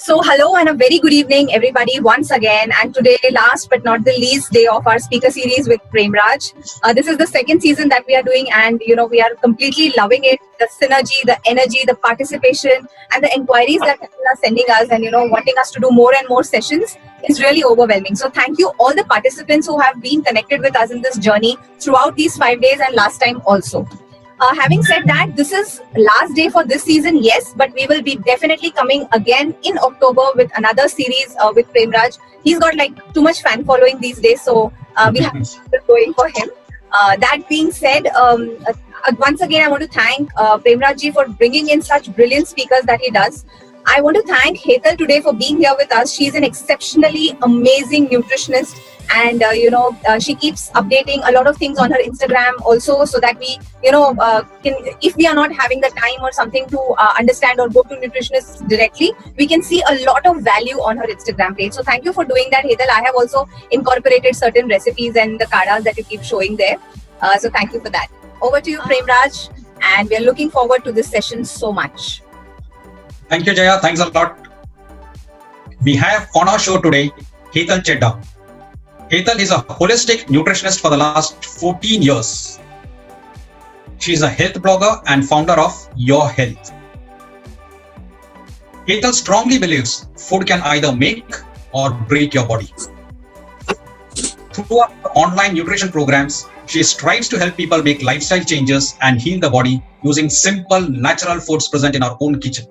Hello and a very good evening, everybody, once again. And today, last but not the least day of our speaker series with Premraj. This is the second season that we are doing, and we are completely loving it. The synergy, the energy, the participation, and the inquiries that people are sending us, and wanting us to do more and more sessions is really overwhelming. So, thank you all the participants who have been connected with us in this journey throughout these 5 days and last time also. Having said that, this is last day for this season, yes, but we will be definitely coming again in October with another series with Premraj. He's got like too much fan following these days, so we have to keep going for him. That being said, once again, I want to thank Premraj ji for bringing in such brilliant speakers that he does. I want to thank Hetal today for being here with us. She's an exceptionally amazing nutritionist, and she keeps updating a lot of things on her Instagram also, so that we can, if we are not having the time or something to understand or go to nutritionists directly, we can see a lot of value on her Instagram page. So thank you for doing that, Hetal. I have also incorporated certain recipes and the kadas that you keep showing there, so thank you for that. Over to you, Premraj, and we are looking forward to this session so much. Thank you, Jaya. Thanks a lot. We have on our show today Hetal Chedda. Hetal is a holistic nutritionist for the last 14 years. She is a health blogger and founder of Your Health. Hetal strongly believes food can either make or break your body. Through her online nutrition programs, she strives to help people make lifestyle changes and heal the body using simple, natural foods present in our own kitchen.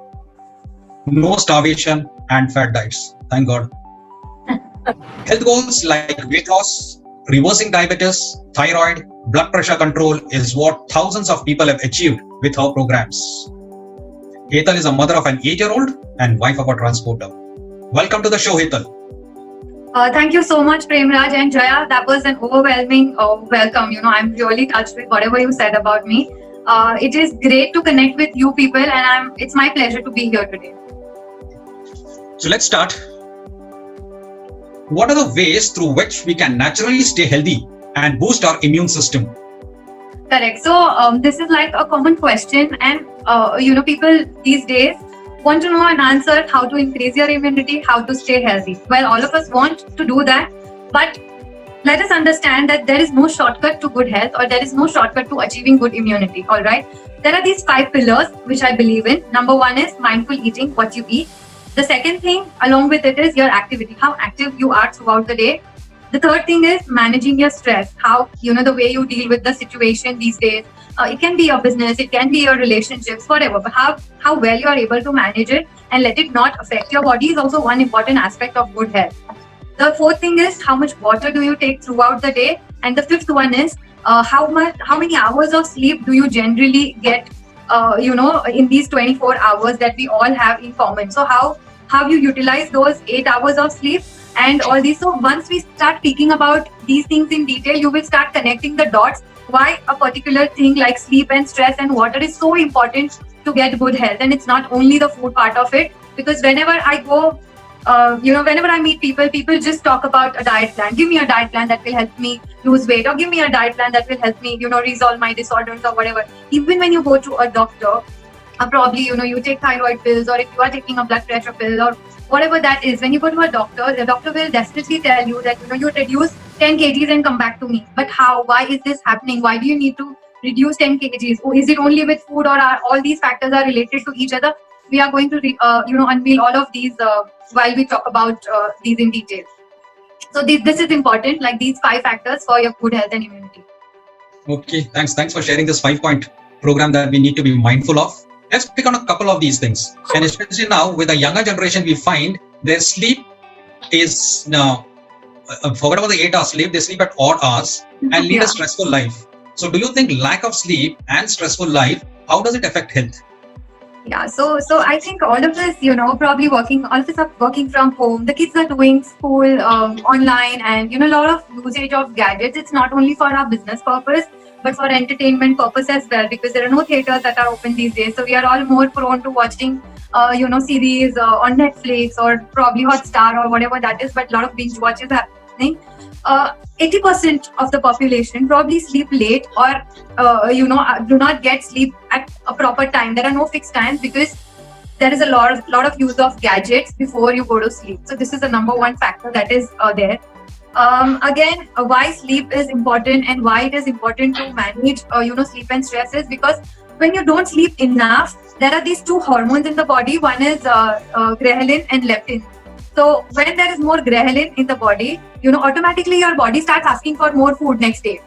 No starvation and fat diets. Thank God. Health goals like weight loss, reversing diabetes, thyroid, blood pressure control is what thousands of people have achieved with her programs. Hetal is a mother of an 8-year-old and wife of a transporter. Welcome to the show, Hetal. Thank you so much, Premraj and Jaya. That was an overwhelming welcome. I'm really touched with whatever you said about me. It is great to connect with you people, and it's my pleasure to be here today. So let's start. What are the ways through which we can naturally stay healthy and boost our immune system? Correct. So this is like a common question, and people these days want to know an answer how to increase your immunity, how to stay healthy. Well, all of us want to do that, but let us understand that there is no shortcut to good health, or there is no shortcut to achieving good immunity. All right. There are these 5 pillars which I believe in. Number 1 is mindful eating, what you eat. The second thing along with it is your activity, how active you are throughout the day. The third thing is managing your stress, how, the way you deal with the situation these days. It can be your business, it can be your relationships, whatever, but how well you are able to manage it and let it not affect your body is also one important aspect of good health. The fourth thing is how much water do you take throughout the day. And the fifth one is how many hours of sleep do you generally get in these 24 hours that we all have in common. So how you utilize those 8 hours of sleep and all these. So once we start speaking about these things in detail, you will start connecting the dots why a particular thing like sleep and stress and water is so important to get good health. And it's not only the food part of it, because whenever I go, whenever I meet people just talk about a diet plan. Give me a diet plan that will help me lose weight, or give me a diet plan that will help me, resolve my disorders or whatever. Even when you go to a doctor, probably, you take thyroid pills, or if you are taking a blood pressure pill or whatever that is, when you go to a doctor, the doctor will definitely tell you that, you reduce 10 kgs and come back to me. But how? Why is this happening? Why do you need to reduce 10 kgs? Or is it only with food, or are all these factors are related to each other? We are going to, unveil all of these while we talk about these in detail. So this is important, like these 5 factors for your good health and immunity. Okay, thanks for sharing this 5-point program that we need to be mindful of. Let's pick on a couple of these things. And especially now with the younger generation, we find their sleep is now, forget about the 8-hour sleep, they sleep at odd hours and lead a stressful life. So do you think lack of sleep and stressful life, how does it affect health? Yeah, so I think all of us, probably all of us are working from home. The kids are doing school online, and, a lot of usage of gadgets. It's not only for our business purpose, but for entertainment purpose as well, because there are no theaters that are open these days. So we are all more prone to watching, series on Netflix or probably Hotstar or whatever that is, but a lot of binge watch is happening. 80% of the population probably sleep late, or do not get sleep at a proper time. There are no fixed times because there is a lot of use of gadgets before you go to sleep. So this is the number one factor that is there. Again, why sleep is important and why it is important to manage sleep and stress is because when you don't sleep enough, there are these two hormones in the body. One is ghrelin and leptin. So when there is more ghrelin in the body, automatically your body starts asking for more food next day.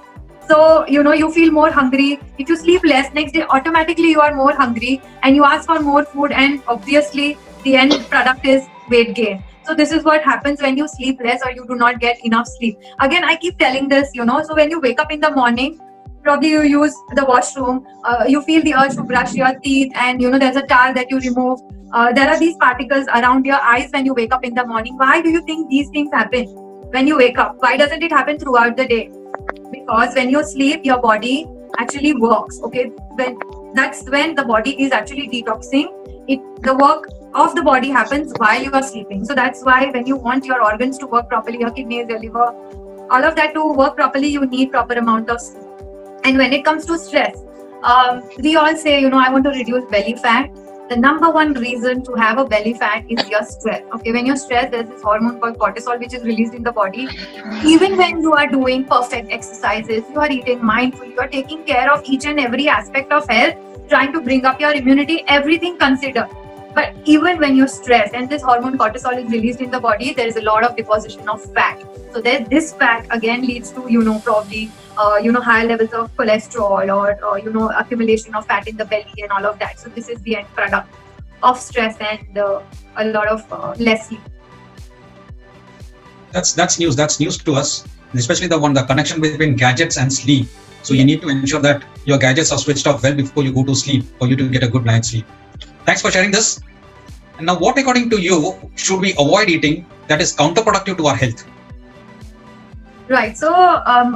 So, you feel more hungry. If you sleep less, next day automatically you are more hungry and you ask for more food, and obviously the end product is weight gain. So this is what happens when you sleep less or you do not get enough sleep. Again, I keep telling this, so when you wake up in the morning, probably you use the washroom, you feel the urge to brush your teeth, and there's a towel that you remove. There are these particles around your eyes when you wake up in the morning. Why do you think these things happen when you wake up? Why doesn't it happen throughout the day? Because when you sleep, your body actually works. Okay, that's when the body is actually detoxing. The work of the body happens while you are sleeping. So that's why when you want your organs to work properly, your kidneys, your liver, all of that to work properly, you need proper amount of sleep. And when it comes to stress, we all say, I want to reduce belly fat. The number one reason to have a belly fat is your stress. Okay, when you're stressed, there's this hormone called cortisol which is released in the body. Even when you are doing perfect exercises, you are eating mindfully, you are taking care of each and every aspect of health, trying to bring up your immunity, everything considered. But even when you're stressed and this hormone cortisol is released in the body, there is a lot of deposition of fat. So this fat again leads to, probably, higher levels of cholesterol or accumulation of fat in the belly and all of that. So this is the end product of stress and a lot of less sleep. That's news. That's news to us, especially the connection between gadgets and sleep. So you need to ensure that your gadgets are switched off well before you go to sleep for you to get a good night's sleep. Thanks for sharing this. And now, what according to you should we avoid eating that is counterproductive to our health? Right. So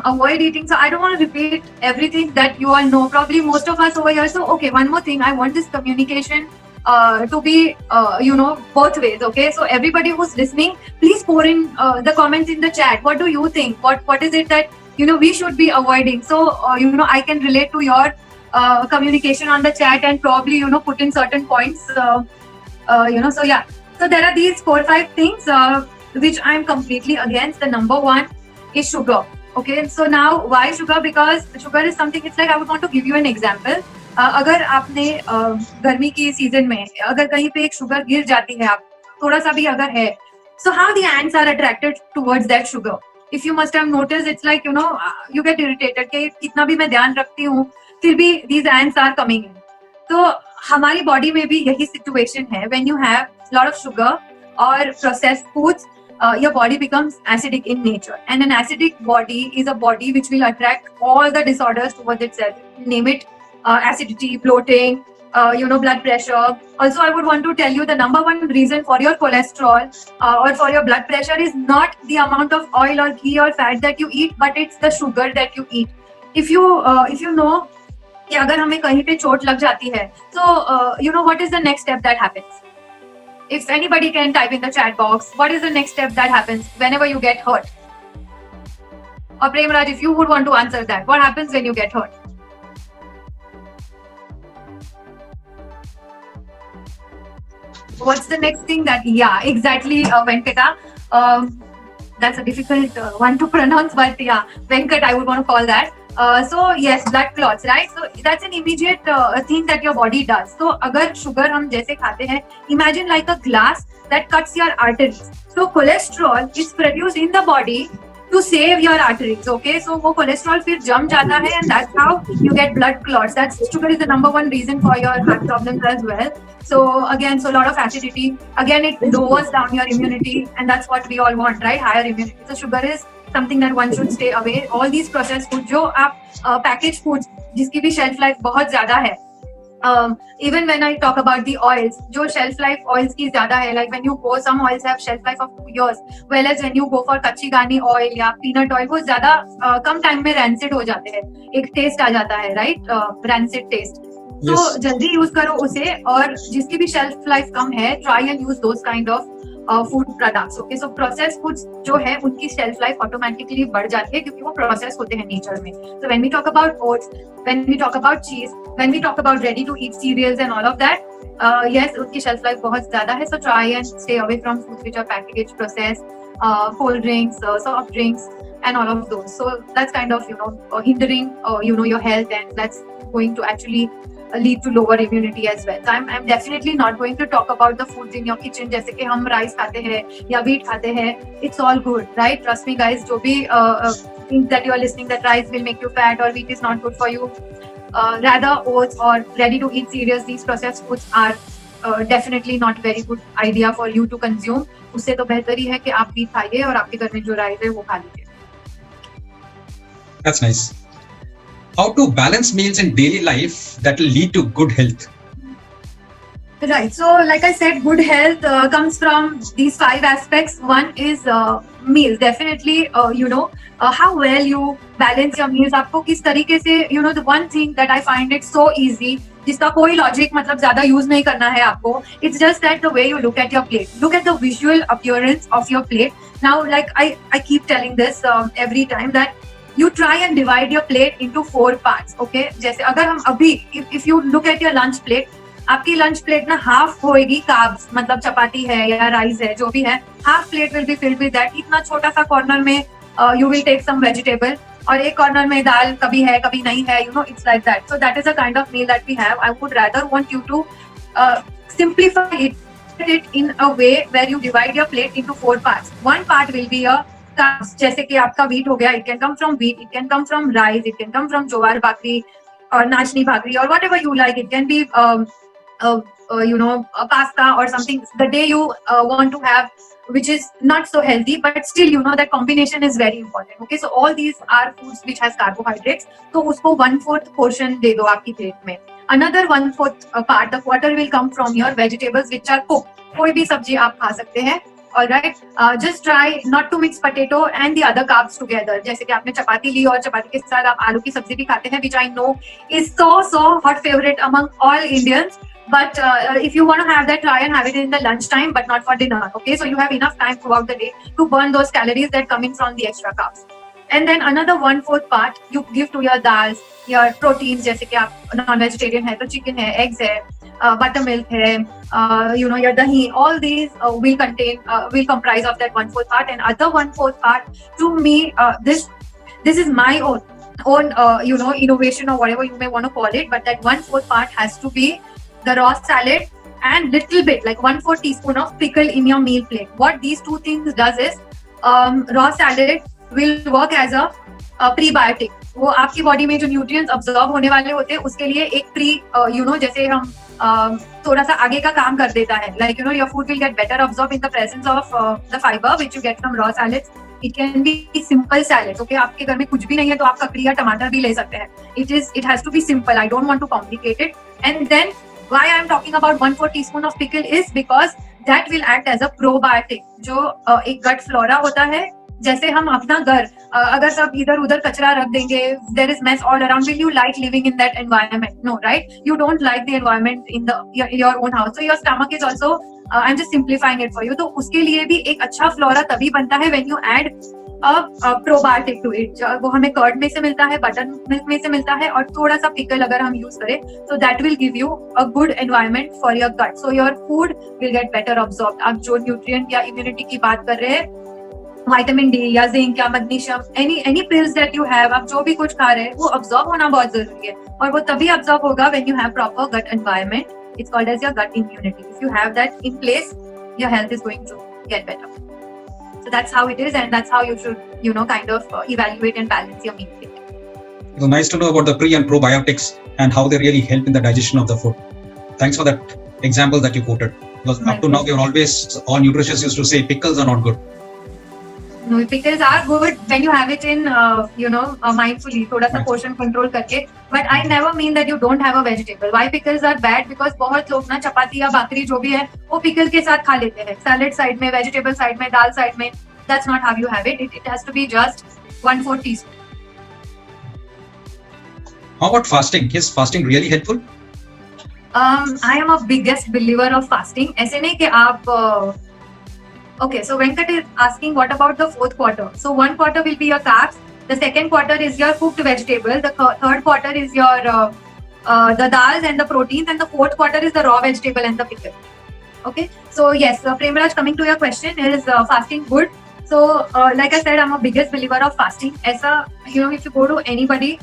avoid eating. So I don't want to repeat everything that you all know. Probably most of us over here. So okay, one more thing. I want this communication to be both ways. Okay. So everybody who's listening, please pour in the comments in the chat. What do you think? What is it that we should be avoiding? So I can relate to your communication on the chat and probably put in certain points. So yeah. So there are these 4 or 5 things which I'm completely against. The number one is sugar. Okay, so now why sugar? Because sugar is something, it's like I would want to give you an example. अगर आपने गर्मी की season में अगर कहीं पे एक sugar गिर जाती है, आप थोड़ा सा भी अगर है, so how the ants are attracted towards that sugar? If you must have noticed, it's like you get irritated कि कितना भी मैं ध्यान रखती हूँ, फिर भी these ants are coming in. तो हमारी बॉडी में भी यही सिचुएशन है. When you have lot of sugar or processed foods, your body becomes acidic in nature, and an acidic body is a body which will attract all the disorders towards itself. Name it, acidity, bloating, blood pressure. Also, I would want to tell you the number one reason for your cholesterol or for your blood pressure is not the amount of oil or ghee or fat that you eat, but it's the sugar that you eat. If you know कि अगर हमें कहीं पे चोट लग जाती है, so what is the next step that happens? If anybody can type in the chat box, what is the next step that happens whenever you get hurt? Or Premraj, if you would want to answer that, what happens when you get hurt? What's the next thing that, yeah, exactly, Venkata. That's a difficult one to pronounce, but yeah, Venkat, I would want to call that. So yes, blood clots, right? So that's an immediate thing that your body does. So अगर sugar हम जैसे खाते हैं, imagine like a glass that cuts your arteries. So cholesterol is produced in the body to save your arteries. Okay, so वो cholesterol फिर जम जाता है, and that's how you get blood clots. Sugar is the number one reason for your heart problems as well. So again, so a lot of acidity. Again, it lowers down your immunity, and that's what we all want, right? Higher immunity. So sugar is something that one should stay away. All these processed foods, जो आप packaged foods जिसकी भी shelf life बहुत ज़्यादा है. Even when I talk about the oils, जो shelf life oils की ज़्यादा है, like when you go, some oils have shelf life of 2 years, whereas when you go for कच्ची घानी oil या peanut oil, वो ज़्यादा कम time में rancid हो जाते हैं. एक taste आ जाता है, right? Rancid taste. So जल्दी use करो उसे, और जिसकी भी shelf life कम है, try and use those kind of food products. Okay, so process foods जो है उनकी शेल्फ लाइफ ऑटोमेटिकली बढ़ जाती है क्योंकि वो प्रोसेस होते हैं नेचर में. So when we talk about oats, when we talk about cheese, when we talk about ready to eat cereals and all of that, yes, उनकी शेल्फ लाइफ बहुत ज्यादा है. So try and stay away from foods which are packaged, processed, cold drinks, soft drinks, and all of those. So that's kind of hindering your health, and that's going to actually lead to lower immunity as well. So I'm definitely not going to talk about the foods in your kitchen. जैसे कि हम rice खाते हैं या wheat खाते हैं. It's all good, right? Trust me, guys. जो भी think that you are listening that rice will make you fat or wheat is not good for you, rather oats or ready to eat cereals, these processed foods are definitely not very good idea for you to consume. उससे तो बेहतर ही है कि आप wheat खाइए और आपके घर में जो राइस है वो खा लीजिए. That's nice. How to balance meals in daily life that will lead to good health? Right. So, like I said, good health comes from these 5 aspects. One is meals. Definitely, how well you balance your meals. आपको किस तरीके से, the one thing that I find it so easy, जिसका कोई logic मतलब ज्यादा use नहीं करना है आपको. It's just that the way you look at your plate. Look at the visual appearance of your plate. Now, like I keep telling this every time that you try and divide your plate into 4 parts. Okay, जैसे अगर हम अभी if you look at your lunch plate, आपकी lunch plate ना half होएगी carbs, मतलब चपाती है या राइस है, जो भी है, half plate will be filled with that. इतना छोटा सा कॉर्नर में you will take some vegetable, और एक कॉर्नर में दाल कभी है कभी नहीं है, it's like that. So that is a kind of meal that we have. I would rather want you to simplify it in a way where you divide your plate into 4 parts. One part will be a carbs, जैसे कि आपका wheat हो गया, it can come from wheat, it can come from rice, it can come from ज्वार बाकरी or नाचनी भाकरी or whatever you like. It can be a pasta or something the day you want to have, which is not so healthy, but still that combination is very important. Okay, so all these are foods which has carbohydrates, तो उसको 1/4 portion दे दो आपकी plate में. Another 1/4 part, the quarter will come from your vegetables which are cooked. कोई भी सब्जी आप खा सकते हैं. Alright, just try not to mix potato and the other carbs together. जैसे कि आपने चपाती ली और चपाती के साथ आप आलू की सब्जी भी खाते हैं, which I know is so hot favorite among all Indians. But if you want to have that, try and have it in the lunch time, but not for dinner. Okay, so you have enough time throughout the day to burn those calories that come in from the extra carbs. And then another 1/4 part you give to your dals, your proteins. जैसे कि आप non-vegetarian है तो chicken है, eggs है, buttermilk है, your dahi. All these will comprise of that 1/4 part. And other 1/4 part, to me, this is my own innovation or whatever you may want to call it. But that 1/4 part has to be the raw salad and little bit like 1/4 teaspoon of pickle in your meal plate. What these two things does is raw salad will work as a prebiotic. वो आपकी body में जो nutrients absorb होने वाले होते हैं उसके लिए एक जैसे हम थोड़ा सा आगे का काम कर देता है. Like your food will get better absorb in the presence of the fibre which you get from raw salads. It can be simple salads. Okay, आपके घर में कुछ भी नहीं है तो आप ककड़ी या टमाटर भी ले सकते हैं. It has to be simple. I don't want to complicate it. And then why I am talking about 1/4 teaspoon of pickle is because that will act as a probiotic. जो एक gut flora होता है, जैसे हम अपना घर अगर सब इधर उधर कचरा रख देंगे, there is mess all around, will you like living in that environment? No, right? You don't like the environment in your own house. So your stomach is also I'm just simplifying it for you. तो उसके लिए भी एक अच्छा flora तभी बनता है when you add a probiotic to it. वो हमें कर्ड में से मिलता है, बटर मिल्क में से मिलता है, और थोड़ा सा पिकल अगर हम यूज करें तो that will give you a good environment for your gut. So your food will get better absorbed. आप जो न्यूट्रिएंट या इम्यूनिटी की बात कर रहे हैं, विटामिन डी या जिंक या magnesium, any pills that you have, आप जो भी कुछ खा रहे हैं वो अब्सॉर्ब होना बहुत जरूरी है. और वो तभी अब्सॉर्ब होगा when you have proper gut environment. It's called as your gut immunity. If you have that in place, your health is going to get better. So that's how it is, and that's how you should, kind of evaluate and balance your meal plate. It was nice to know about the pre and probiotics and how they really help in the digestion of the food. Thanks for that example that you quoted. Because up to now, all nutritionists used to say pickles are not good. No, pickles are good when you have it in, mindfully, थोड़ा सा portion control करके. But I never mean that you don't have a vegetable. Why pickles are bad? Because बहुत लोग ना चपाती या बाकरी जो भी है वो pickle के साथ खा लेते हैं. Salad side में, vegetable side में, दाल side में. That's not how you have it. It has to be just 1/4 teaspoon. How about fasting? Is fasting really helpful? I am a biggest believer of fasting. ऐसे नहीं कि आप Okay, so Venkat is asking what about the fourth quarter? So one quarter will be your carbs, the second quarter is your cooked vegetable, the third quarter is your the dals and the proteins, and the fourth quarter is the raw vegetable and the pickle. Okay, so yes, Premraj, coming to your question, is fasting good? So like I said, I'm a biggest believer of fasting. Aisa, you know, if you go to anybody,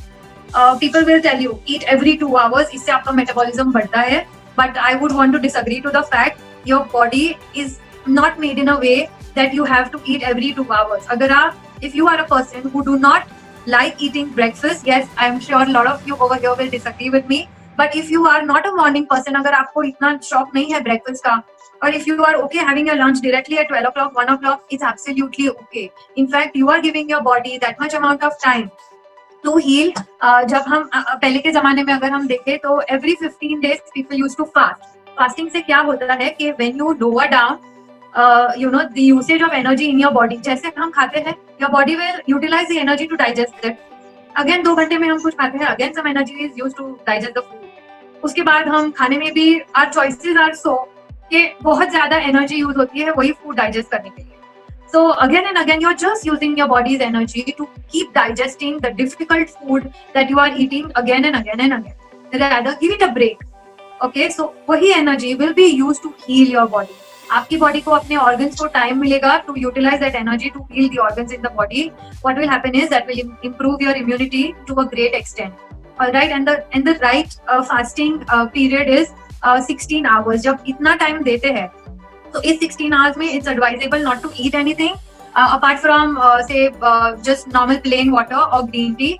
people will tell you eat every 2 hours, इससे आपका metabolism बढ़ता है. But I would want to disagree to the fact your body is not made in a way that you have to eat every 2 hours. अगर आप, if you are a person who do not like eating breakfast, yes, I'm sure a lot of you over here will disagree with me. But if you are not a morning person, अगर आपको इतना शौक नहीं है breakfast का, or if you are okay having your lunch directly at 12 o'clock, 1 o'clock, it's absolutely okay. In fact, you are giving your body that much amount of time to heal. जब हम पहले के जमाने में अगर हम देखें तो every 15 days people used to fast. Fasting से क्या होता है कि when you lower down you know the usage of energy in your body, जैसे हम खाते हैं your body will utilize the energy to digest it. Again 2 घंटे में हम कुछ खाते हैं, again some energy is used to digest the food. उसके बाद हम खाने में भी our choices are so कि बहुत ज्यादा energy use होती है वही food digest करने के लिए. So again and again, you're just using your body's energy to keep digesting the difficult food that you are eating again and again and again. Rather, give it a break. Okay, so वही energy will be used to heal your body. आपकी body को अपने organs को time मिलेगा to utilize that energy to heal the organs in the body. What will happen is that will improve your immunity to a great extent. All right, and the right fasting period is 16 hours. जब इतना time देते हैं तो इस 16 hours में it's advisable not to eat anything apart from say just normal plain water or green tea.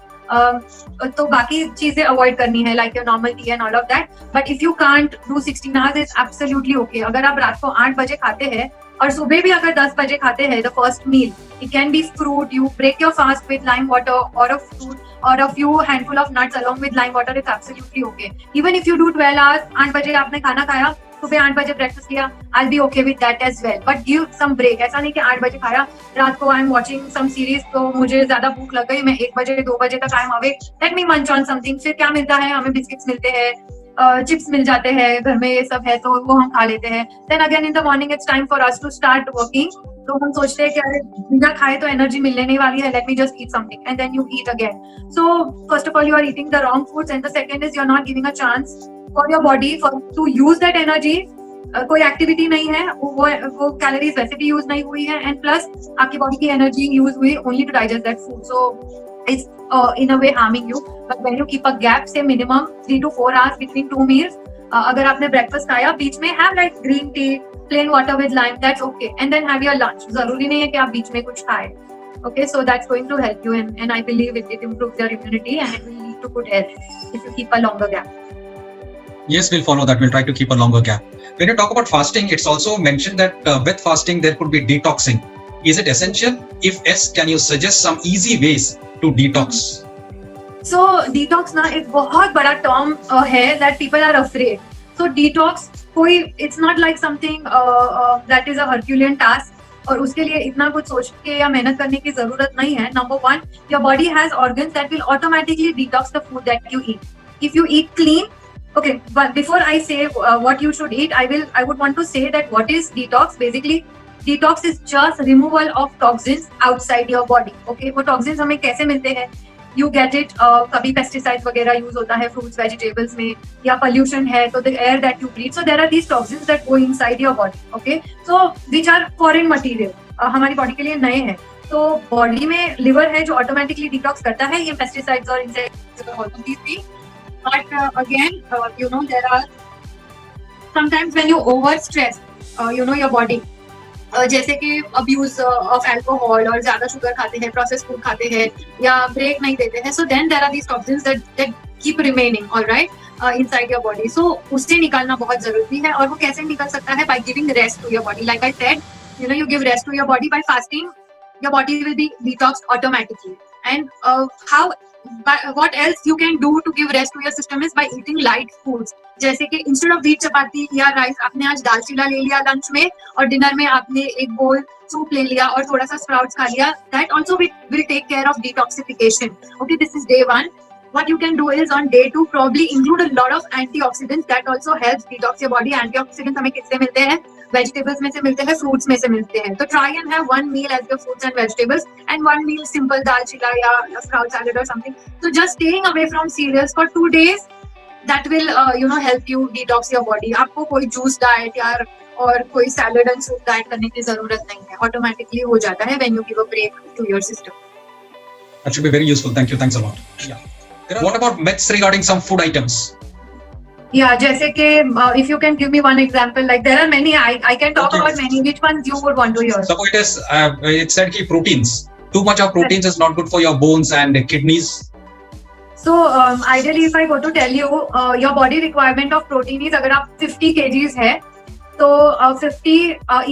तो बाकी चीजें avoid करनी है like your normal tea and all of that. But if you can't do 16 hours, it's absolutely okay. अगर आप रात को 8 बजे खाते हैं और सुबह भी अगर 10 बजे खाते हैं the first meal, it can be fruit. You break your fast with lime water or a fruit or a few handful of nuts along with lime water. It's absolutely okay. Even if you do 12 hours, 8 बजे आपने खाना खाया, सुबह 8 बजे breakfast किया, I'll be okay with that as well. But give some break. ऐसा नहीं कि 8 बजे खाया, रात को I'm watching some series तो मुझे ज्यादा भूख लग गई, मैं 1 बजे 2 बजे तक I'm awake. Let me munch on something. फिर क्या मिलता है, हमें बिस्किट्स मिलते हैं, चिप्स मिल जाते हैं, घर में ये सब है तो वो हम खा लेते हैं. Then again in the morning it's time for us to start working. तो हम सोचते हैं कि अरे बिना खाए तो एनर्जी मिलने नहीं वाली है, let me just eat something, and then you eat again. So first of all you are eating the wrong foods, and the second is you're not giving a chance for your body to use that energy. कोई activity नहीं है, वो calories वैसे भी use नहीं हुई है, and plus आपकी बॉडी की एनर्जी यूज हुई only to digest that food. So it's in a way harming you. But when you keep a gap से minimum 3 to 4 hours between 2 meals, अगर आपने ब्रेकफास्ट खाया बीच में have like green tea, plain water with lime, that's okay, and then have your lunch. जरूरी नहीं है कि आप बीच में कुछ खाएं. Okay, so that's going to help you, and I believe it improves your immunity and it will lead to good health if you keep a longer gap. Yes, we'll follow that. We'll try to keep a longer gap. When you talk about fasting, it's also mentioned that with fasting there could be detoxing. Is it essential? If yes, can you suggest some easy ways to detox? So detox ना एक बहुत बड़ा term है that people are afraid. So detox कोई, it's not like something that is a Herculean task. और उसके लिए इतना कुछ सोच के या मेहनत करने की जरूरत नहीं है. Number one, your body has organs that will automatically detox the food that you eat. If you eat clean, okay, but before I say what you should eat, I would want to say that what is detox? Basically, detox is just removal of toxins outside your body. Okay, वो toxins हमें कैसे मिलते हैं? You get it, कभी pesticides वगैरह use होता है fruits, vegetables में, या pollution है तो the air that you breathe. So there are these toxins that go inside your body. Okay, so which are foreign material, हमारी body के लिए नए हैं. तो body में liver है जो automatically detox करता है ये pesticides और insects और all of these things. But again, you know, there are sometimes when you overstress, you know, your body, जैसे कि अब्यूज ऑफ अल्कोहल और ज्यादा शुगर खाते हैं, प्रोसेस फूड खाते हैं या ब्रेक नहीं देते हैं, so then there are these toxins that keep remaining alright inside your body. So उससे निकालना बहुत जरूरी है. और वो कैसे निकल सकता है? By giving rest to your body. Like I said, you know, you give rest to your body by fasting, your body will be detoxed automatically. And how what else you can do to give rest to your system is by eating light foods. जैसे कि instead of wheat चपाती या rice आपने आज दाल चीला ले लिया lunch में, और dinner में आपने एक बोल सूप ले लिया और थोड़ा सा स्प्राउट्स खा लिया. That also will take care of detoxification. Okay, this is day 1. What you can do is on day 2 probably include a lot of antioxidants that also helps detox your body. Antioxidants हमें किससे मिलते हैं? Vegetables में से मिलते हैं, fruits में से मिलते हैं. तो try and have one meal as your fruits and vegetables and one meal simple dal chilla या स्प्राउट सैलेड और something. So just staying away from cereals for 2 days, that will help you detox your body. आपको कोई juice diet या और कोई salad and soup diet करने की जरूरत नहीं है, ऑटोमेटिकली हो जाता है when you give a break to your system. That should be very useful. Thank you. Thanks a lot. Yeah. What about myths regarding some food items? Yeah, जैसे कि if you can give me one example, like there are many, I can talk Okay. about many. Which ones you would want to hear? Suppose it said कि proteins. Too much of proteins is not good for your bones and kidneys. So ideally, if I go to tell you, your body requirement of protein is, अगर आप 50 kgs है, तो 50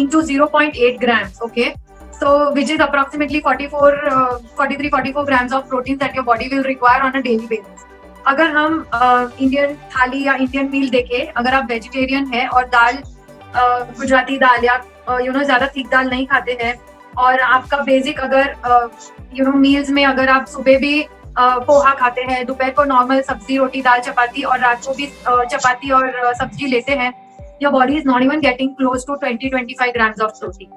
into 0.8 grams, okay? So which is approximately 43-44 grams of protein that your body will require on a daily basis. अगर हम Indian थाली या Indian मील देखें, अगर आप वेजिटेरियन है और दाल गुजराती दाल या ज्यादा थिक दाल नहीं खाते हैं, और आपका बेसिक अगर मील्स में अगर आप सुबह भी पोहा खाते हैं, दोपहर को नॉर्मल सब्जी रोटी दाल चपाती और रात को भी चपाती और सब्जी लेते हैं, your body is not even getting close to 20-25 grams of protein.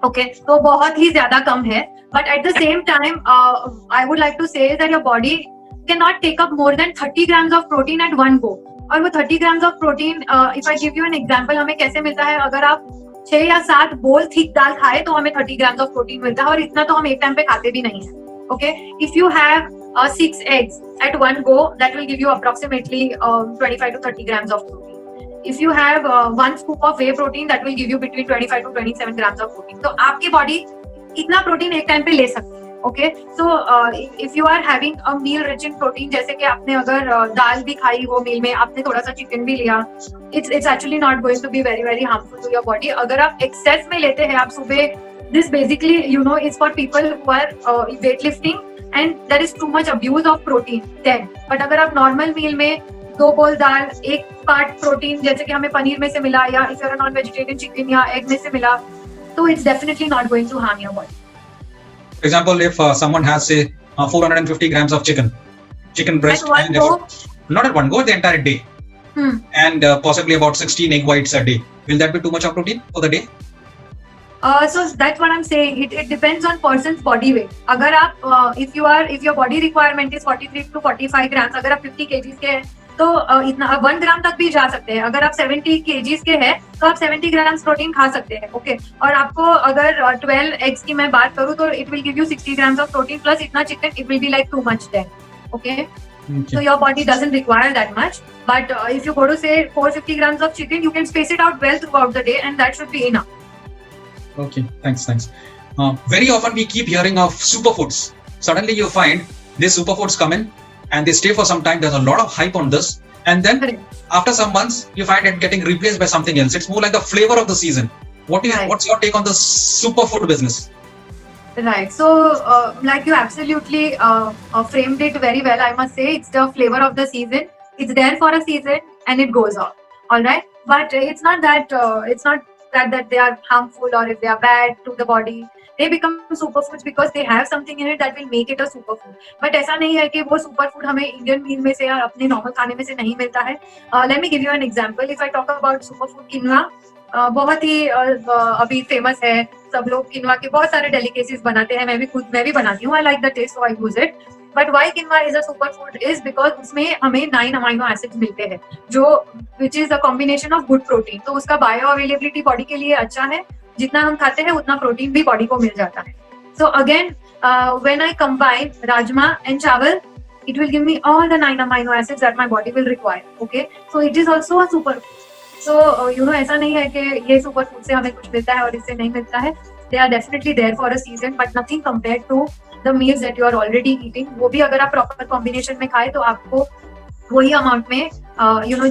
Okay, तो बहुत ही ज्यादा कम है. But at the same time, I would like to say that your body cannot take up more than 30 grams of protein at one go. और वो 30 grams of protein, if I give you an example, हमें कैसे मिलता है? अगर आप 6 या 7 बोल थिक दाल खाए तो हमें 30 grams of protein मिलता है, और इतना तो हम एक टाइम पे खाते भी नहीं है. Okay, if you have 6 eggs at one go, that will give you approximately 25 to 30 grams of protein. If you have 1 scoop of whey protein, that will give you between 25 to 27 grams of protein. तो आपकी body इतना protein एक time पे ले सकती है. Okay, so if you are having a meal rich in protein, जैसे कि आपने अगर दाल भी खाई वो मील में, आपने थोड़ा सा चिकन भी लिया, it's actually not going to be very very harmful to your body. अगर आप एक्सेस में लेते हैं, आप सुबह, this basically is for people who are weight lifting and there is too much abuse of protein then. But अगर आप normal मील में 2 बोल दाल, 1 पार्ट प्रोटीन जैसे कि हमें पनीर में से मिला, या if you are non vegetarian chicken या एग में से मिला, तो it's definitely not going to harm your body. For example, if someone has say 450 grams of chicken breast, and not at one go, the entire day, and possibly about 16 egg whites a day, will that be too much of protein for the day? So that's what I'm saying. It depends on person's body weight. अगर आप if your body requirement is 43 to 45 grams, अगर आप 50 kgs के हैं, तो इतना 1 ग्राम तक भी जा सकते हैं. अगर आप 70 kgs के हैं, तो आप 70 ग्राम्स प्रोटीन खा सकते हैं. ओके, और आपको अगर 12 एग्स की मैं बात करूँ, तो it will give you 60 grams of protein plus इतना chicken, it will be like too much then. Okay, so your body doesn't require that much, but if you go to say 450 grams of chicken, you can space it out well throughout the day, and that should be enough. Okay, thanks. Very often we keep hearing of superfoods. Suddenly you find these superfoods come in and they stay for some time. There's a lot of hype on this, and then after some months you find it getting replaced by something else. It's more like the flavor of the season. What's your take on the superfood business? Right. So, like you absolutely framed it very well. I must say, it's the flavor of the season. It's there for a season and it goes off. All right. But it's not that they are harmful or if they are bad to the body. They become superfoods because they have something in it that will make it a superfood. But ऐसा नहीं है कि वो superfood हमें Indian मील में से या अपने नॉर्मल खाने में से नहीं मिलता है. Let me give you an example. If I talk about superfood quinoa, बहुत ही अभी फेमस है. सब लोग किनवा के बहुत सारे डेलिकेसीज बनाते हैं. मैं भी बनाती हूँ. I like the taste, so I use it. But why quinoa is a superfood is because उसमें हमें 9 अमाइनो एसिड्स मिलते हैं, जो which is a combination of good protein. तो उसका बायो अवेलेबिलिटी बॉडी के लिए अच्छा है. जितना हम खाते हैं उतना प्रोटीन भी बॉडी को मिल जाता है. So again, when I combine rajma and chawal, it will give me all the 9 amino acids that my body will require. Okay, so it is also a superfood. So ऐसा नहीं है कि ये super food से हमें कुछ मिलता है और इससे नहीं मिलता है. They are definitely there for a season, but nothing compared to the meals that you are already eating. वो भी अगर आप प्रॉपर कॉम्बिनेशन में खाए तो आपको वही अमाउंट में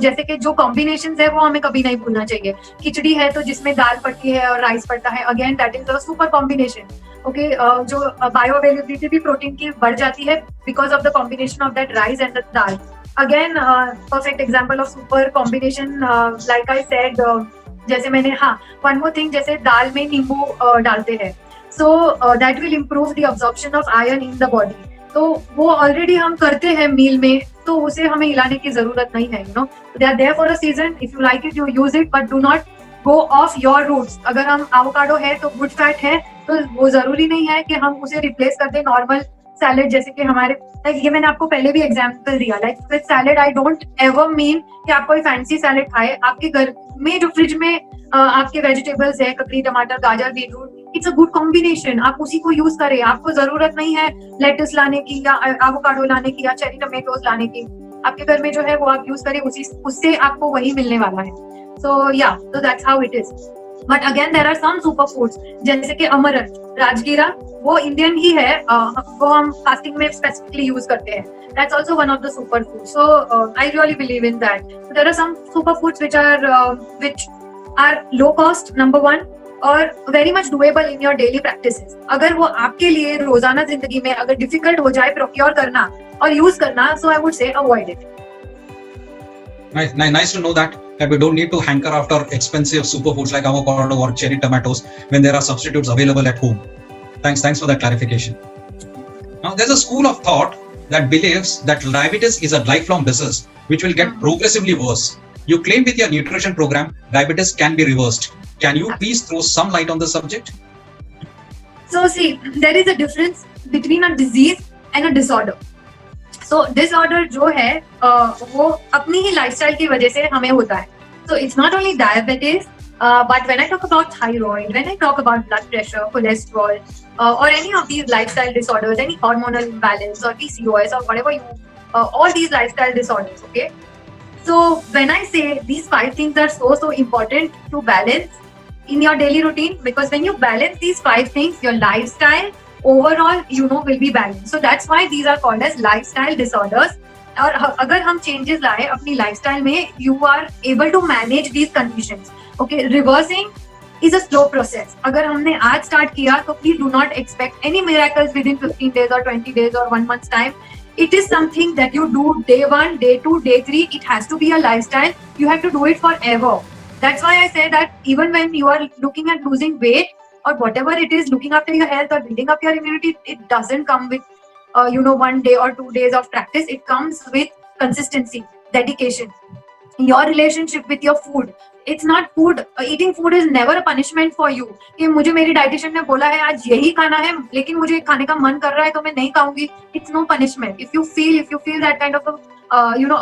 जैसे कि जो कॉम्बिनेशन है वो हमें कभी नहीं भूलना चाहिए. खिचड़ी है तो जिसमें दाल पड़ती है और राइस पड़ता है, again that is a super combination. Okay, जो बायो अवेलेबिलिटी भी प्रोटीन की बढ़ जाती है because of the combination of that rice and the dal. Again perfect example of super combination, like I said, जैसे मैंने वन मोर थिंग, जैसे दाल में नींबू डालते हैं, so that will improve the absorption of iron in the body. तो वो already हम करते हैं मील में, तो उसे हमें हिलाने की जरूरत नहीं है. They are there for a season. If you like it, you use it, but do not go off your roots. अगर हम avocado है तो good fat है, तो वो जरूरी नहीं है कि हम उसे replace कर दें normal सैलेड जैसे कि हमारे ये मैंने आपको पहले भी एग्जांपल दिया. Like with salad I don't ever mean कि आप कोई फैंसी सैलेड खाए. आपके घर में जो फ्रिज में आपके वेजिटेबल्स है, ककड़ी, टमाटर, गाजर, beetroot, it's a good combination. आप उसी को यूज करें. आपको जरूरत नहीं है लेटस लाने की या एवोकाडो लाने की या चेरी टमेटोज लाने की. आपके घर में जो है वो आप यूज करें, उससे आपको वही मिलने वाला है. So yeah, so that's how it is. But again there are some super foods जैसे कि अमरन, राजगीरा, वो इंडियन ही है, वो हम फास्टिंग में स्पेसिफिकली यूज करते हैं. That's also one of the superfoods. So I really believe in that. So, there are some superfoods which are low cost, number one, और very much doable in your daily practices. अगर वो आपके लिए रोजाना जिंदगी में अगर difficult हो जाए procure करना और use करना, so I would say avoid it. Nice to know that we don't need to hanker after expensive superfoods like avocado or cherry tomatoes when there are substitutes available at home. Thanks for that clarification. Now, there's a school of thought that believes that diabetes is a lifelong disease which will get progressively worse. You claim with your nutrition program diabetes can be reversed. Can you please throw some light on the subject? So see, there is a difference between a disease and a disorder. So disorder जो है वो अपनी ही lifestyle की वजह से हमें होता है. So it's not only diabetes, but when I talk about thyroid, when I talk about blood pressure, cholesterol, or any of these lifestyle disorders, any hormonal imbalance or PCOS or whatever all these lifestyle disorders, okay? So when I say these 5 things are so important to balance in your daily routine, because when you balance these 5 things, your lifestyle overall, will be balanced. So that's why these are called as lifestyle disorders. और अगर हम changes लाए अपनी lifestyle में, you are able to manage these conditions. Okay, reversing is a slow process. अगर हमने आज start किया तो please do not expect any miracles within 15 days or 20 days or 1 month's time. It is something that you do day 1, day 2, day 3. It has to be a lifestyle. You have to do it forever. That's why I say that even when you are looking at losing weight or whatever it is, looking after your health or building up your immunity, it doesn't come with 1 day or 2 days of practice. It comes with consistency, dedication, your relationship with your food. It's not food. Eating food is never a punishment for you. कि मुझे मेरी dietitian ने बोला है आज यही खाना है, लेकिन मुझे खाने का मन कर रहा है तो मैं नहीं खाऊंगी. It's no punishment. If you feel that kind of a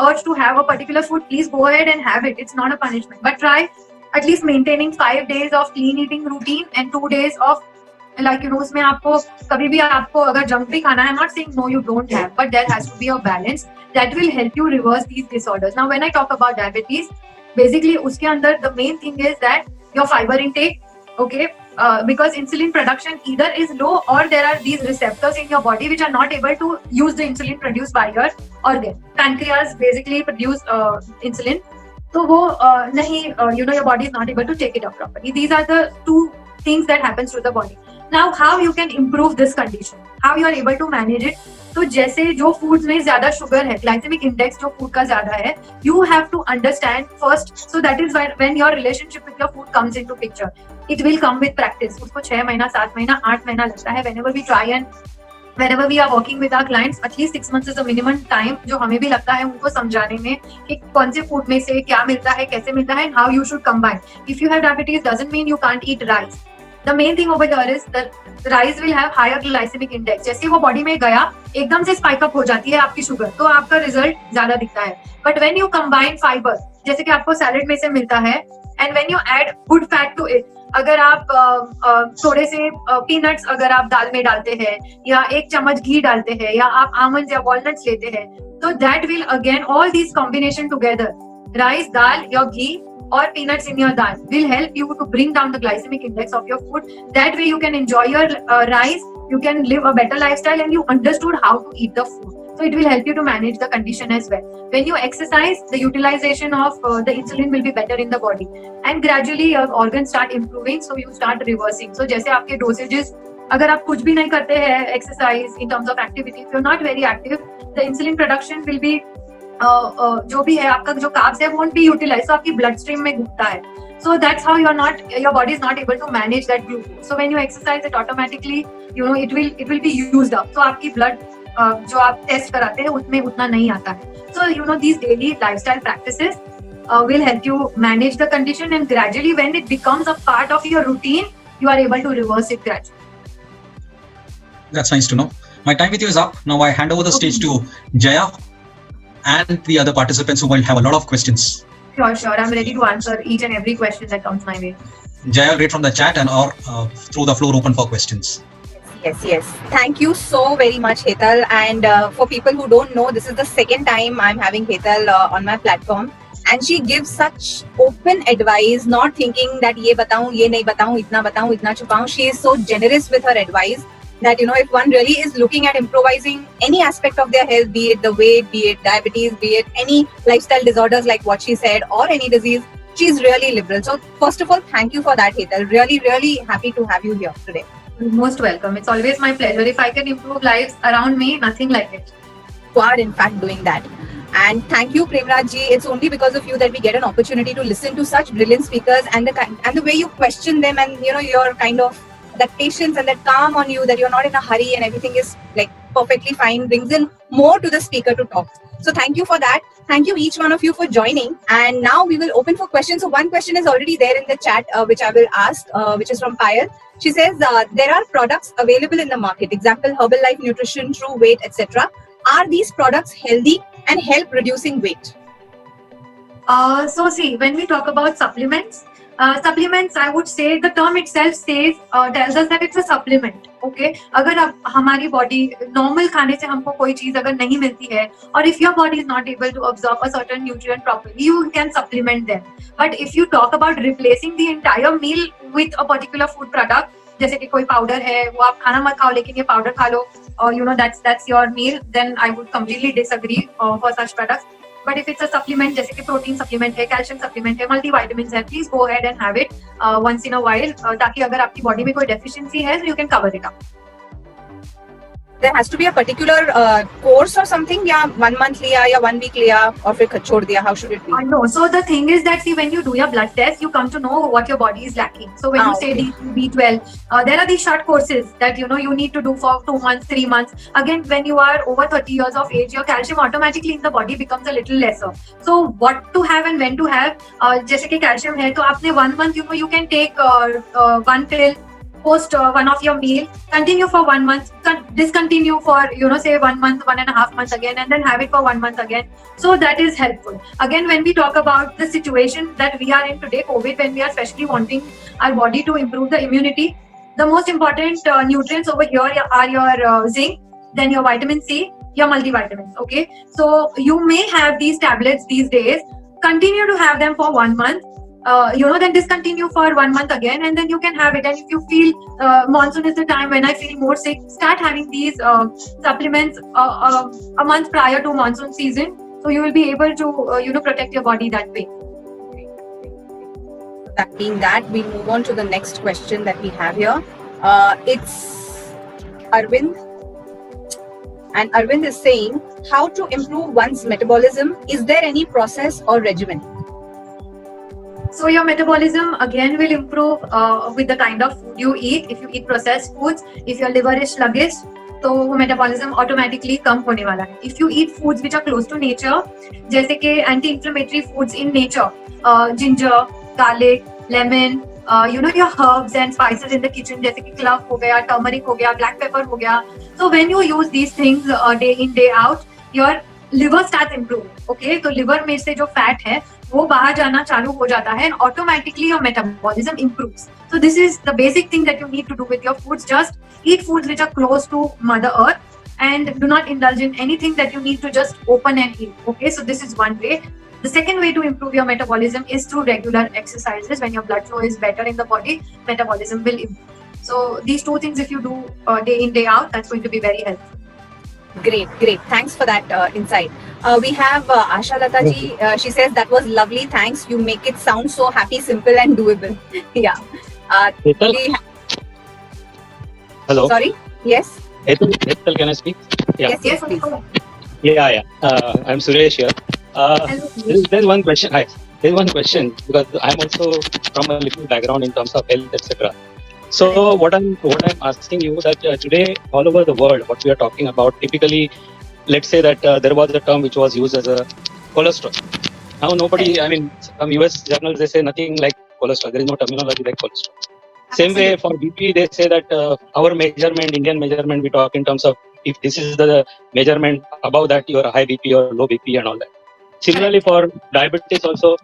urge to have a particular food, please go ahead and have it. It's not a punishment. But try at least maintaining 5 days of clean eating routine and 2 days of उसमें आपको कभी भी आपको अगर junk भी खाना है, I'm not saying no you don't have, but there has to be a balance that will help you reverse these disorders. Now when I talk about diabetes, basically उसके अंदर the main thing is that your fiber intake, okay, because insulin production either is low or there are these receptors in your body which are not able to use the insulin produced by your organ. Pancreas basically produce insulin, तो वो नहीं, your body is not able to take it up properly. These are the 2 things that happens to the body. Now how you can improve this condition, how you are able to manage it. तो जैसे जो foods में ज्यादा sugar है, glycemic index जो food का ज्यादा है, you have to understand first. So that is when your relationship with your food comes into picture. It will come with practice. उसको 6 महीना, 7 महीना, 8 महीना लगता है. Whenever we try and whenever we are working with our clients, at least 6 months is the minimum time जो हमें भी लगता है उनको समझाने में कि कौन से फूड में से क्या मिलता है, कैसे मिलता है, and how you should combine. If you have diabetes, doesn't mean you can't eat rice. The main thing over here is that rice will have higher glycemic index. जैसे वो बॉडी में गया, एकदम से स्पाइक अप हो जाती है आपकी शुगर, तो आपका रिजल्ट ज्यादा दिखता है. But when you combine fibre, जैसे कि आपको सैलेड में से मिलता है, and when you add good fat to it, अगर आप थोड़े से पीनट्स अगर आप दाल में डालते हैं, या 1 चम्मच घी डालते हैं, या आप आमंड या वॉलनट्स लेते हैं, तो that will again all these combination together, rice, dal, your ghee or peanuts in your dal will help you to bring down the glycemic index of your food. That way you can enjoy your rice, you can live a better lifestyle, and you understood how to eat the food. So it will help you to manage the condition as well. When you exercise, the utilization of the insulin will be better in the body, and gradually your organs start improving, so you start reversing. So जैसे आपके dosages, अगर आप कुछ भी नहीं करते हैं exercise in terms of activity, if you're not very active, the insulin production will be जो भी है आपका जो कार्ब्स है won't be utilized, so आपकी blood stream में घूमता है. So that's how your body is not able to manage that glucose. So when you exercise, it automatically it will be used up. So आपकी blood जो आप test कराते हैं उसमें उतना नहीं आता है. So these daily lifestyle practices will help you manage the condition, and gradually when it becomes a part of your routine, you are able to reverse it gradually. That's nice to know. My time with you is up. Now I hand over the stage to Jaya and the other participants who might have a lot of questions. Sure. I'm ready to answer each and every question that comes my way. Jaya, read from the chat and or throw the floor open for questions. Yes. Thank you so very much, Hetal. And for people who don't know, this is the second time I'm having Hetal on my platform. And she gives such open advice, not thinking that ye bataun, ye nahi bataun, itna chupaun. She is so generous with her advice that, if one really is looking at improvising any aspect of their health, be it the weight, be it diabetes, be it any lifestyle disorders like what she said, or any disease, she's really liberal. So first of all, thank you for that, Hetal. Really, really happy to have you here today. Most welcome. It's always my pleasure. If I can improve lives around me, nothing like it. You are in fact doing that. And thank you, Premraj ji. It's only because of you that we get an opportunity to listen to such brilliant speakers, and the way you question them, and your kind of that patience and that calm on you, that you're not in a hurry and everything is like perfectly fine, brings in more to the speaker to talk. So thank you for that. Thank you each one of you for joining. And now we will open for questions. So one question is already there in the chat, which I will ask, which is from Payal. She says there are products available in the market, example Herbalife Nutrition, True Weight, etc. Are these products healthy and help reducing weight? So see, when we talk about supplements, I would say the term itself tells us that it's a supplement. Okay, अगर अब हमारी body normal खाने से हमको कोई चीज अगर नहीं मिलती है, or if your body is not able to absorb a certain nutrient properly, you can supplement them. But if you talk about replacing the entire meal with a particular food product, जैसे कि कोई powder है, वो आप खाना मत खाओ लेकिन ये powder खा लो, or that's your meal, then I would completely disagree for such products. But if it's a supplement, जैसे कि protein supplement है, calcium supplement है, multivitamins है, please go ahead and have it once in a while, ताकि अगर आपकी body में कोई deficiency है, so you can cover it up. There has to be a particular course or something, या 1 month लिया या 1 week लिया और फिर छोड़ दिया. How should it be? No. So the thing is that, see, when you do your blood test, you come to know what your body is lacking. So when you say D3, B12, there are these short courses that you need to do for 2 months, 3 months. Again, when you are over 30 years of age, your calcium automatically in the body becomes a little lesser. So what to have and when to have, जैसे कि calcium है, तो आपने 1 month, you can take 1 pill post one of your meal, continue for 1 month, discontinue for say 1 month, 1.5 months again, and then have it for 1 month again. So that is helpful. Again, when we talk about the situation that we are in today, COVID, when we are especially wanting our body to improve the immunity, the most important nutrients over here are your zinc, then your vitamin C, your multivitamins. Okay, so you may have these tablets these days, continue to have them for 1 month, then discontinue for 1 month again, and then you can have it. And if you feel monsoon is the time when I feel more sick, start having these supplements a month prior to monsoon season, so you will be able to protect your body that way. That being that, we move on to the next question that we have here. It's Arvind, and Arvind is saying, how to improve one's metabolism? Is there any process or regimen? So your metabolism again will improve with the kind of food you eat. If you eat processed foods, if your liver is sluggish, तो वो metabolism automatically कम होने वाला है. If you eat foods which are close to nature, जैसे कि anti-inflammatory foods in nature, ginger, garlic, lemon, your herbs and spices in the kitchen, जैसे कि clove हो गया, turmeric हो गया, black pepper हो गया. So when you use these things day in day out, your liver starts improving. Okay, तो liver में से जो fat है वो बाहर जाना चालू हो जाता है, and automatically your metabolism improves. So this is the basic thing that you need to do with your foods. Just eat foods which are close to Mother Earth, and do not indulge in anything that you need to just open and eat. Okay, so this is one way. The second way to improve your metabolism is through regular exercises. When your blood flow is better in the body, metabolism will improve. So these two things, if you do day in, day out, that's going to be very helpful. Great. Thanks for that insight. We have Asha Lata ji. She says, that was lovely. Thanks. You make it sound so happy, simple and doable. Yeah. Hello. Sorry. Yes. Hetal, can I speak? Yeah. Yes, please. Yeah. I'm Suresh here. There's one question. Hi. There's one question, because I'm also from a little background in terms of health, etc. So what I'm asking you that today all over the world, what we are talking about, typically, let's say that there was a term which was used as a cholesterol. Now nobody, I mean, some US journals, they say nothing like cholesterol. There is no terminology like cholesterol. Same way for BP, they say that our measurement, Indian measurement, we talk in terms of if this is the measurement, above that you are high BP or low BP and all that. Similarly for diabetes also,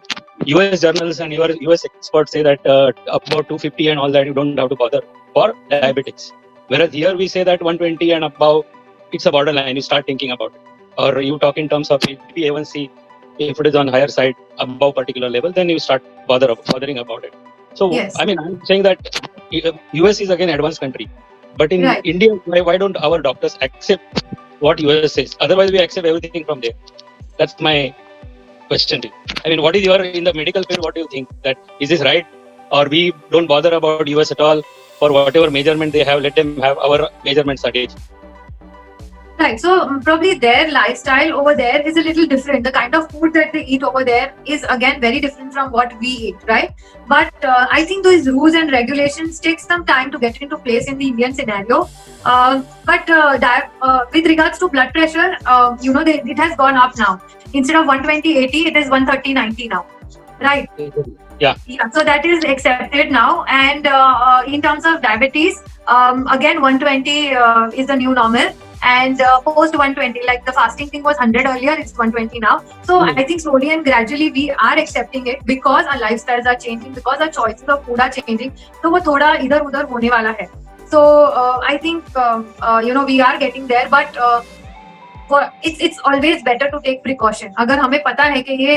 US journals and US experts say that about 250 and all that you don't have to bother for diabetics. Whereas here we say that 120 and above, it's a borderline, you start thinking about it. Or you talk in terms of HbA1c, if it is on higher side above particular level, then you start bothering about it. So Yes. I mean, I'm saying that US is again advanced country, but in Right. India, why don't our doctors accept what US says? Otherwise, we accept everything from there. That's my question to you. I mean, what is your, in the medical field, what do you think? That is this right? Or we don't bother about US at all? For whatever measurement they have, let them have our measurements again. Right. So probably their lifestyle over there is a little different. The kind of food that they eat over there is again very different from what we eat, right? But I think those rules and regulations take some time to get into place in the Indian scenario. But with regards to blood pressure, it has gone up now. Instead of 120/80, it is 130/90 now, right? Yeah. So that is accepted now. And in terms of diabetes, again 120 is the new normal. And post 120, like the fasting thing was 100 earlier, it's 120 now. So I think slowly and gradually we are accepting it because our lifestyles are changing, because our choices of food are changing. So वो थोड़ा इधर उधर होने वाला है. So I think we are getting there, but it's always better to take precaution. अगर हमें पता है कि ये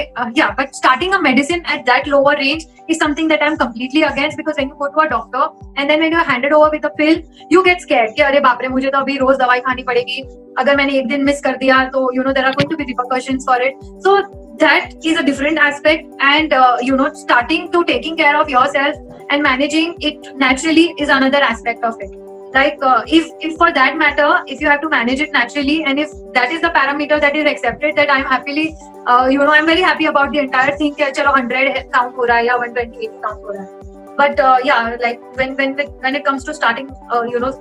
but starting a medicine at that lower range is something that I'm completely against, because when you go to a doctor and then when you're handed over with a pill, you get scared कि अरे बाप रे मुझे तो अभी रोज दवाई खानी पड़ेगी, अगर मैंने एक दिन मिस कर दिया तो there are going to be repercussions for it. So that is a different aspect, and starting to taking care of yourself and managing it naturally is another aspect of it. Like if for that matter, if you have to manage it naturally, and if that is the parameter that is accepted, that I'm happily, I'm very happy about the entire thing. कि चलो 100 count हो रहा है या 120 count हो रहा है. But like when it comes to starting,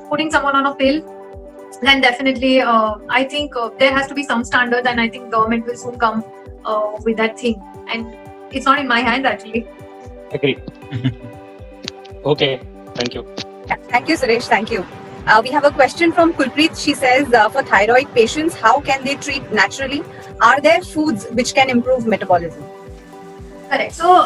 putting someone on a pill, then definitely I think there has to be some standards, and I think government will soon come with that thing. And it's not in my hands actually. Agree. Okay. Thank you. Yeah, thank you, Suresh. Thank you. We have a question from Kulpreet. She says, for thyroid patients, how can they treat naturally? Are there foods which can improve metabolism? Correct. So,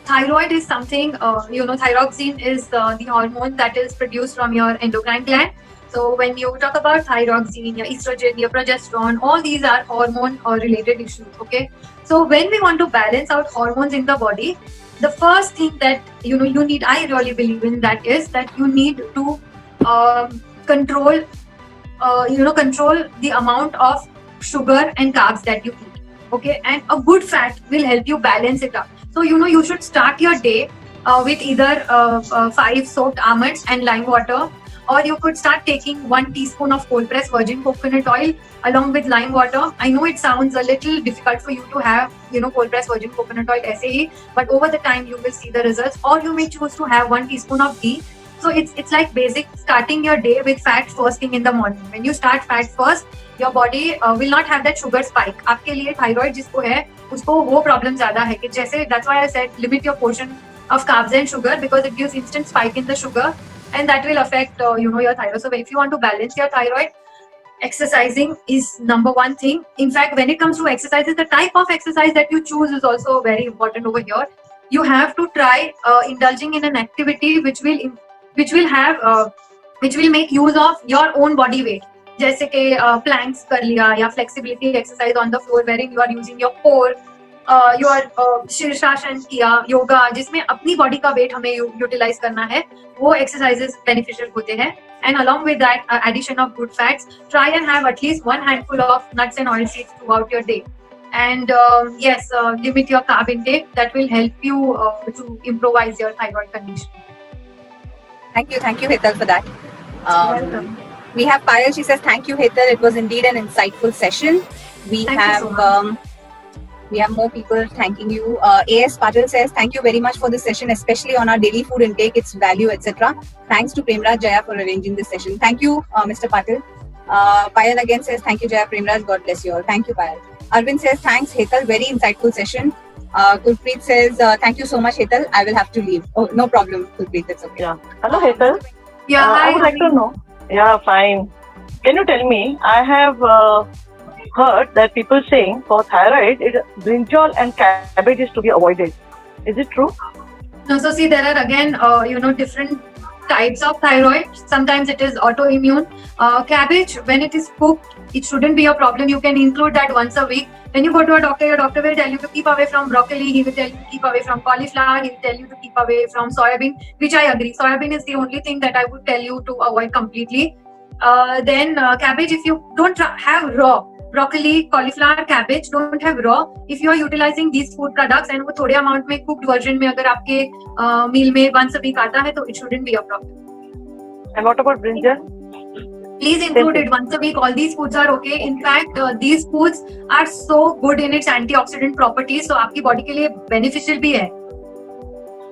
thyroid is something, thyroxine is the hormone that is produced from your endocrine gland. So, when you talk about thyroxine, your estrogen, your progesterone, all these are hormone or related issues. Okay. So, when we want to balance out hormones in the body, the first thing that you need, I really believe in that, is that you need to control the amount of sugar and carbs that you eat. Okay, and a good fat will help you balance it up. So you should start your day with either 5 soaked almonds and lime water, or you could start taking 1 teaspoon of cold pressed virgin coconut oil along with lime water. I know it sounds a little difficult for you to have, cold pressed virgin coconut oil SAE, but over the time you will see the results. Or you may choose to have 1 teaspoon of ghee. So it's like basic starting your day with fat first thing in the morning. When you start fat first, your body will not have that sugar spike. आपके लिए thyroid जिसको है, उसको वो problem ज़्यादा है कि जैसे, that's why I said limit your portion of carbs and sugar, because it gives instant spike in the sugar, and that will affect your thyroid. So if you want to balance your thyroid, exercising is number one thing. In fact, when it comes to exercises, the type of exercise that you choose is also very important over here. You have to try indulging in an activity which will make use of your own body weight. जैसे कि planks कर लिया या flexibility exercise on the floor wherein you are using your core, your शीर्षासन किया, yoga जिसमें अपनी body का weight हमें utilize करना है, वो exercises beneficial होते हैं. And along with that, addition of good fats, try and have at least 1 handful of nuts and oil seeds throughout your day. And limit your carb intake. That will help you to improvise your thyroid condition. Thank you, Hetal, for that. Welcome. We have Payal. She says, thank you, Hetal. It was indeed an insightful session. We have more people thanking you. AS Patil says, thank you very much for this session, especially on our daily food intake, its value, etc. Thanks to Premraj Jaya for arranging this session. Thank you, Mr. Patil. Payal again says, thank you, Jaya Premraj. God bless you all. Thank you, Payal. Arvind says, thanks, Hetal. Very insightful session. Kulpreet says, thank you so much, Hetal. I will have to leave. Oh, no problem, Kulpreet. That's okay. Yeah. Hello, Hetal. Yeah, hi, I would like to know. Yeah, fine. Can you tell me? I have heard that people saying for thyroid, brinjal and cabbage is to be avoided. Is it true? No, so see, there are again, different types of thyroid. Sometimes it is autoimmune. Cabbage, when it is cooked, it shouldn't be a problem. You can include that once a week. When you go to a doctor, your doctor will tell you to keep away from broccoli. He will tell you to keep away from cauliflower. He will tell you to keep away from soybean, which I agree. Soybean is the only thing that I would tell you to avoid completely. Then cabbage, if you don't have raw, broccoli, cauliflower, cabbage don't have raw. If you are utilizing these food products and वो थोड़े amount में cooked version में अगर आपके meal में once a week आता है तो it shouldn't be a problem. And what about brinjal? Please include it once a week. All these foods are okay. In fact, these foods are so good in its antioxidant properties. So आपकी body के लिए beneficial भी है.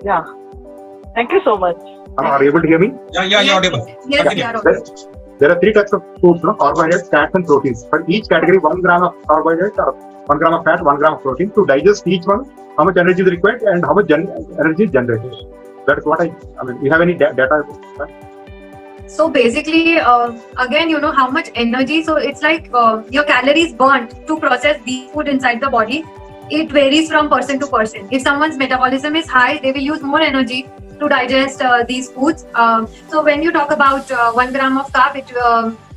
Yeah. Thank you so much. Are you able to hear me? Yeah, you're audible. Yes, Continue. we are okay. There are three types of foods, carbohydrates, fats, and proteins. For each category, 1 gram of carbohydrate, 1 gram of fat, 1 gram of protein. To digest each one, how much energy is required and how much energy is generated. That is what I mean. You have any data about that? So basically, again, how much energy. So it's like your calories burnt to process the food inside the body. It varies from person to person. If someone's metabolism is high, they will use more energy to digest these foods. So when you talk about 1 gram of carb,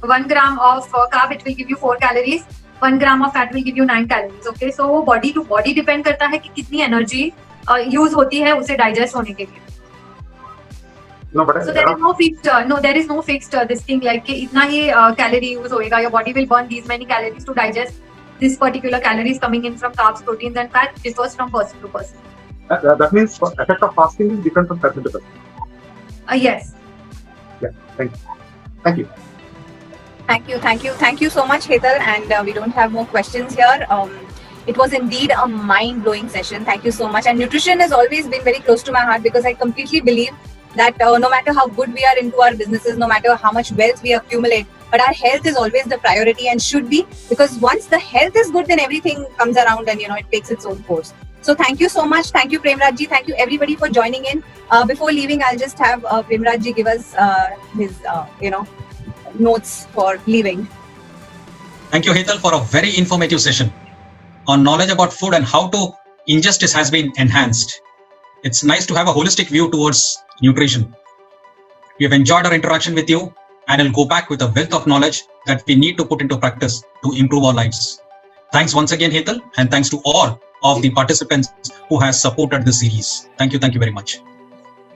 1 gram of carb, it will give you 4 calories. 1 gram of fat will give you 9 calories. Okay, so body to body depend करता है कि कितनी energy use होती है उसे digest होने के लिए. No, but So there is no fixed this thing like कि इतना ही calorie use होएगा. Your body will burn these many calories to digest this particular calories coming in from carbs, proteins, and fat. Differs from person to person. that means the effect of fasting is different from person to person. Yes. Yeah, thank you. Thank you so much, Hetal. And we don't have more questions here. It was indeed a mind-blowing session. Thank you so much. And nutrition has always been very close to my heart because I completely believe that no matter how good we are into our businesses, no matter how much wealth we accumulate, but our health is always the priority and should be, because once the health is good, then everything comes around and it takes its own course. So thank you so much. Thank you, Premraj ji. Thank you everybody for joining in. Before leaving, I'll just have Premraj ji give us his notes for leaving. Thank you, Hetal, for a very informative session on knowledge about food and how to ingest has been enhanced. It's nice to have a holistic view towards nutrition. We have enjoyed our interaction with you and I'll go back with a wealth of knowledge that we need to put into practice to improve our lives. Thanks once again, Hetal, and thanks to all of the participants who has supported this series. Thank you very much.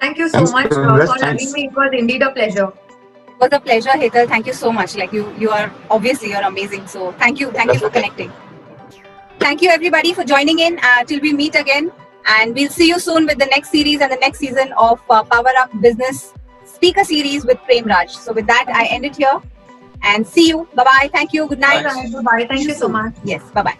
Thank you so Thanks, much Premraj. for having me. It was indeed a pleasure. It was a pleasure, Hetal. Thank you so much. Like you are obviously you're amazing. So thank you for connecting. Thank you everybody for joining in. Till we meet again, and we'll see you soon with the next series and the next season of Power Up Business Speaker Series with Premraj. So with that, I end it here and see you. Bye bye. Thank you. Good night. Bye. Thank you so much. Yes. Bye bye.